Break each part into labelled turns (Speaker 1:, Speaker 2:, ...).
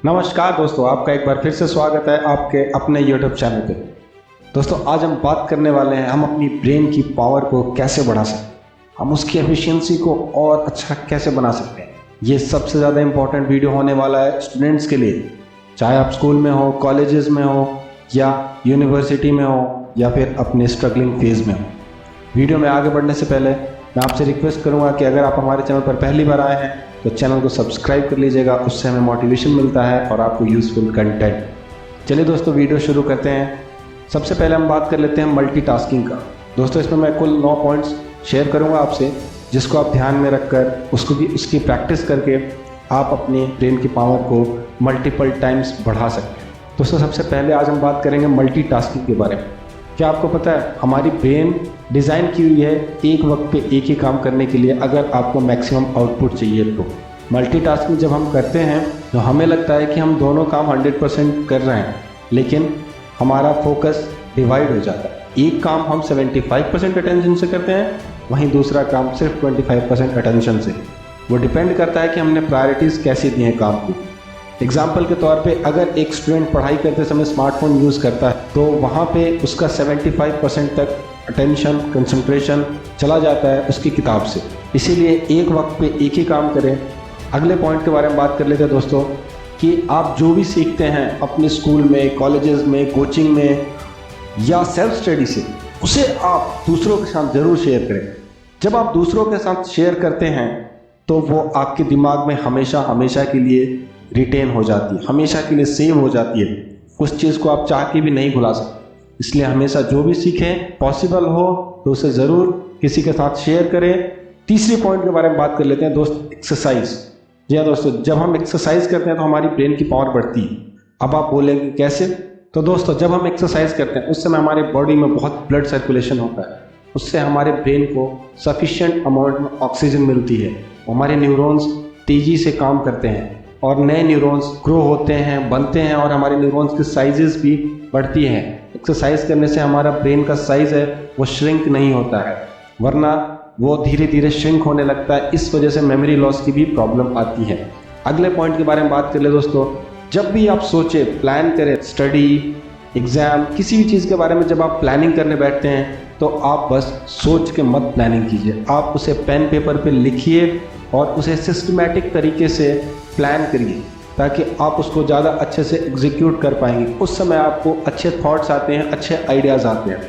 Speaker 1: नमस्कार दोस्तों, आपका एक बार फिर से स्वागत है आपके अपने YouTube चैनल पे। दोस्तों आज हम बात करने वाले हैं हम अपनी ब्रेन की पावर को कैसे बढ़ा सकते हैं, हम उसकी एफिशिएंसी को और अच्छा कैसे बना सकते हैं। ये सबसे ज़्यादा इम्पॉर्टेंट वीडियो होने वाला है स्टूडेंट्स के लिए, चाहे आप स्कूल में हो, कॉलेजेस में हो या यूनिवर्सिटी में हो या फिर अपने स्ट्रगलिंग फेज़ में हो। वीडियो में आगे बढ़ने से पहले मैं आपसे रिक्वेस्ट करूंगा कि अगर आप हमारे चैनल पर पहली बार आए हैं तो चैनल को सब्सक्राइब कर लीजिएगा, उससे हमें मोटिवेशन मिलता है और आपको यूज़फुल कंटेंट। चलिए दोस्तों वीडियो शुरू करते हैं। सबसे पहले हम बात कर लेते हैं मल्टीटास्किंग का। दोस्तों इसमें मैं कुल 9 पॉइंट्स शेयर करूंगा आपसे, जिसको आप ध्यान में रखकर उसकी प्रैक्टिस करके आप अपनी ब्रेन की पावर को मल्टीपल टाइम्स बढ़ा सकते हैं। दोस्तों सबसे पहले आज हम बात करेंगे मल्टीटास्किंग के बारे में। क्या आपको पता है हमारी ब्रेन डिज़ाइन की हुई है एक वक्त पे एक ही काम करने के लिए, अगर आपको मैक्सिमम आउटपुट चाहिए तो। मल्टीटास्किंग जब हम करते हैं तो हमें लगता है कि हम दोनों काम 100% कर रहे हैं, लेकिन हमारा फोकस डिवाइड हो जाता है। एक काम हम 75% अटेंशन से करते हैं, वहीं दूसरा काम सिर्फ 25% अटेंशन से। वो डिपेंड करता है कि हमने प्रायोरिटीज़ कैसे दी हैं काम को। एग्जाम्पल के तौर पे अगर एक स्टूडेंट पढ़ाई करते समय स्मार्टफोन यूज़ करता है तो वहाँ पे उसका 75% तक अटेंशन कंसंट्रेशन चला जाता है उसकी किताब से। इसीलिए एक वक्त पे एक ही काम करें। अगले पॉइंट के बारे में बात कर लेते हैं दोस्तों कि आप जो भी सीखते हैं अपने स्कूल में, कॉलेजेस में, कोचिंग में या सेल्फ स्टडी से, उसे आप दूसरों के साथ ज़रूर शेयर करें। जब आप दूसरों के साथ शेयर करते हैं तो वो आपके दिमाग में हमेशा हमेशा के लिए रिटेन हो जाती है, हमेशा के लिए सेव हो जाती है। उस चीज़ को आप चाह के भी नहीं भुला सकते। इसलिए हमेशा जो भी सीखें, पॉसिबल हो तो उसे ज़रूर किसी के साथ शेयर करें। तीसरे पॉइंट के बारे में बात कर लेते हैं दोस्त, एक्सरसाइज। जी हाँ दोस्तों, जब हम एक्सरसाइज करते हैं तो हमारी ब्रेन की पावर बढ़ती है। अब आप बोलेंगे कैसे? तो दोस्तों जब हम एक्सरसाइज करते हैं उस समय हमारे बॉडी में बहुत ब्लड सर्कुलेशन होता है, उससे हमारे ब्रेन को सफिशिएंट अमाउंट में ऑक्सीजन मिलती है, हमारे न्यूरॉन्स तेज़ी से काम करते हैं और नए न्यूरॉन्स ग्रो होते हैं, बनते हैं और हमारे न्यूरॉन्स की साइजेस भी बढ़ती हैं। एक्सरसाइज करने से हमारा ब्रेन का साइज़ है वो श्रिंक नहीं होता है, वरना वो धीरे धीरे श्रिंक होने लगता है। इस वजह से मेमोरी लॉस की भी प्रॉब्लम आती है। अगले पॉइंट के बारे में बात कर ले दोस्तों, जब भी आप सोचे, प्लान करें, स्टडी, एग्ज़ाम, किसी भी चीज़ के बारे में जब आप प्लानिंग करने बैठते हैं तो आप बस सोच के मत प्लानिंग कीजिए। आप उसे पेन पेपर पे लिखिए और उसे सिस्टमैटिक तरीके से प्लान करिए, ताकि आप उसको ज़्यादा अच्छे से एग्जीक्यूट कर पाएंगे। उस समय आपको अच्छे थॉट्स आते हैं, अच्छे आइडियाज़ आते हैं।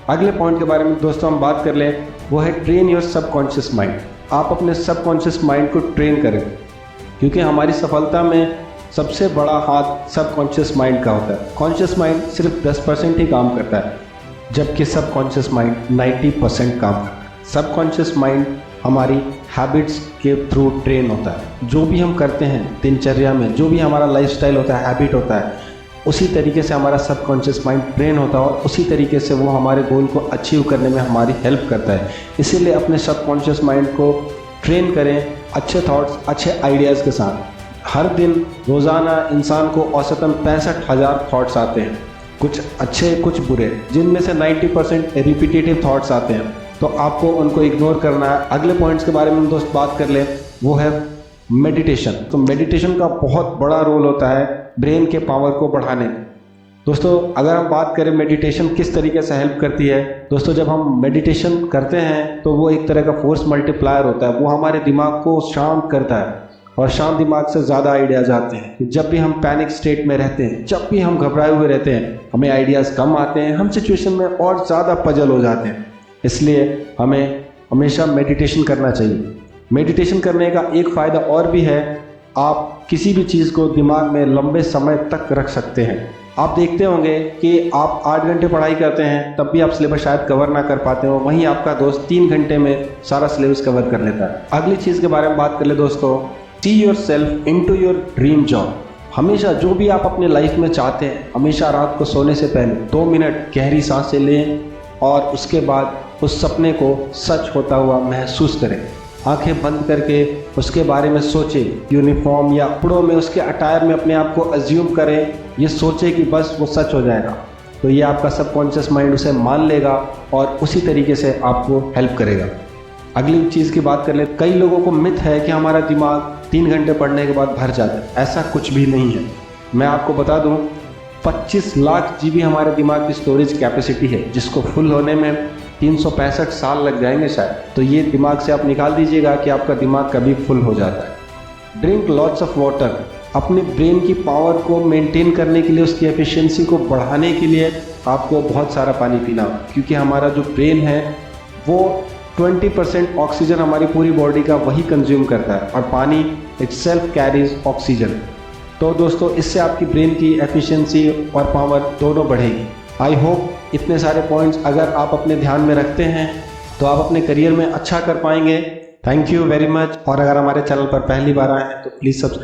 Speaker 1: अगले पॉइंट के बारे में दोस्तों हम बात कर लें, वो है ट्रेन योर सबकॉन्शियस माइंड। आप अपने सबकॉन्शियस माइंड को ट्रेन करें, क्योंकि हमारी सफलता में सबसे बड़ा हाथ सबकॉन्शियस माइंड का होता है। कॉन्शियस माइंड सिर्फ 10% ही काम करता है, जबकि सबकॉन्शियस माइंड 90% काम करता है। सबकॉन्शियस माइंड हमारी हैबिट्स के थ्रू ट्रेन होता है। जो भी हम करते हैं दिनचर्या में, जो भी हमारा लाइफस्टाइल होता है, हैबिट होता है, उसी तरीके से हमारा सबकॉन्शियस माइंड ट्रेन होता है और उसी तरीके से वो हमारे गोल को अचीव करने में हमारी हेल्प करता है। इसीलिए अपने सबकॉन्शियस माइंड को ट्रेन करें अच्छे थॉट्स, अच्छे आइडियाज़ के साथ। हर दिन रोज़ाना इंसान को औसतन 65,000 थॉट्स आते हैं, कुछ अच्छे कुछ बुरे, जिनमें से 90% रिपीटेटिव थॉट्स आते हैं, तो आपको उनको इग्नोर करना है। अगले पॉइंट्स के बारे में दोस्त बात कर ले, वो है मेडिटेशन। तो मेडिटेशन का बहुत बड़ा रोल होता है ब्रेन के पावर को बढ़ाने में। दोस्तों अगर हम बात करें मेडिटेशन किस तरीके से हेल्प करती है, दोस्तों जब हम मेडिटेशन करते हैं तो वो एक तरह का फोर्स मल्टीप्लायर होता है। वो हमारे दिमाग को शांत करता है और शांत दिमाग से ज़्यादा आइडियाज़ आते हैं। जब भी हम पैनिक स्टेट में रहते हैं, जब भी हम घबराए हुए रहते हैं, हमें आइडियाज़ कम आते हैं, हम सिचुएशन में और ज़्यादा पजल हो जाते हैं। इसलिए हमें हमेशा मेडिटेशन करना चाहिए। मेडिटेशन करने का एक फ़ायदा और भी है, आप किसी भी चीज़ को दिमाग में लंबे समय तक रख सकते हैं। आप देखते होंगे कि आप 8 घंटे पढ़ाई करते हैं तब भी आप सिलेबस शायद कवर ना कर पाते हो, वहीं आपका दोस्त 3 घंटे में सारा सिलेबस कवर कर लेता है। अगली चीज़ के बारे में बात कर ले दोस्तों, see yourself into your dream job. हमेशा जो भी आप अपने लाइफ में चाहते हैं, हमेशा रात को सोने से पहले 2 मिनट गहरी सांसें लें और उसके बाद उस सपने को सच होता हुआ महसूस करें। आंखें बंद करके उसके बारे में सोचें, यूनिफॉर्म या कपड़ों में, उसके अटायर में अपने आप को अज्यूम करें, ये सोचें कि बस वो सच हो जाएगा। तो ये आपका सबकॉन्शियस माइंड उसे मान लेगा और उसी तरीके से आपको हेल्प करेगा। अगली चीज़ की बात कर ले, कई लोगों को मिथ है कि हमारा दिमाग 3 घंटे पढ़ने के बाद भर जाता है, ऐसा कुछ भी नहीं है। मैं आपको बता दूं 25 लाख जीबी हमारे दिमाग की स्टोरेज कैपेसिटी है, जिसको फुल होने में 365 साल लग जाएंगे शायद। तो ये दिमाग से आप निकाल दीजिएगा कि आपका दिमाग कभी फुल हो जाता है। Drink lots of water. अपने ब्रेन की पावर को मेंटेन करने के लिए, उसकी एफिशिएंसी को बढ़ाने के लिए आपको बहुत सारा पानी पीना होगा, क्योंकि हमारा जो ब्रेन है वो 20% ऑक्सीजन हमारी पूरी बॉडी का वही कंज्यूम करता है, और पानी इट सेल्फ कैरीज ऑक्सीजन। तो दोस्तों, इससे आपकी ब्रेन की एफिशिएंसी और पावर दोनों बढ़ेगी। आई होप इतने सारे पॉइंट्स अगर आप अपने ध्यान में रखते हैं तो आप अपने करियर में अच्छा कर पाएंगे। Thank you very much. और अगर हमारे चैनल पर पहली बार आए हैं तो प्लीज़ सब्सक्राइब